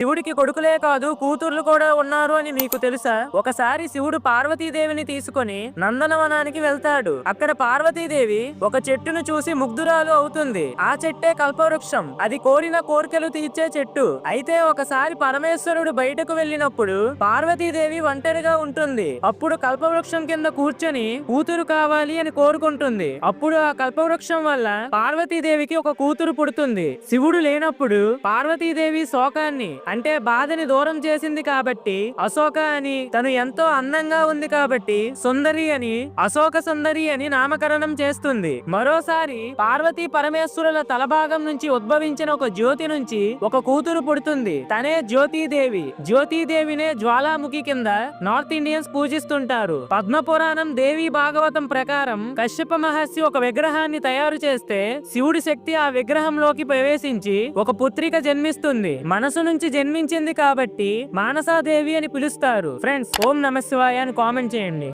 శివుడికి కొడుకులే కాదు కూతుర్లు కూడా ఉన్నారు అని మీకు తెలుసా? ఒకసారి శివుడు పార్వతీదేవిని తీసుకొని నందనవనానికి వెళ్తాడు. అక్కడ పార్వతీదేవి ఒక చెట్టును చూసి ముగ్ధురాలు అవుతుంది. ఆ చెట్టే కల్పవృక్షం. అది కోరిన కోరికలు తీర్చే చెట్టు. అయితే ఒకసారి పరమేశ్వరుడు బయటకు వెళ్ళినప్పుడు పార్వతీదేవి ఒంటరిగా ఉంటుంది. అప్పుడు కల్పవృక్షం కింద కూర్చొని కూతురు కావాలి అని కోరుకుంటుంది. అప్పుడు ఆ కల్పవృక్షం వల్ల పార్వతీదేవికి ఒక కూతురు పుడుతుంది. శివుడు లేనప్పుడు పార్వతీదేవి శోకాన్ని అంటే బాధని దూరం చేసింది కాబట్టి అశోక అని, తను ఎంతో అందంగా ఉంది కాబట్టి సుందరి అని అశోక సుందరి అని నామకరణం చేస్తుంది. మరోసారి పార్వతీ పరమేశ్వరుల తలభాగం నుంచి ఉద్భవించిన ఒక జ్యోతి నుంచి ఒక కూతురు పుడుతుంది. తనే జ్యోతిదేవి. జ్యోతిదేవినే జ్వాలాముఖి కింద నార్త్ ఇండియన్స్ పూజిస్తుంటారు. పద్మపురాణం దేవి భాగవతం ప్రకారం కశ్యప మహర్షి ఒక విగ్రహాన్ని తయారు చేస్తే శివుడి శక్తి ఆ విగ్రహంలోకి ప్రవేశించి ఒక పుత్రిక జన్మిస్తుంది. మనసు నుంచి జన్మించింది కాబట్టి మానసాదేవి అని పిలుస్తారు. ఫ్రెండ్స్, ఓం నమః శివాయ అని కామెంట్ చేయండి.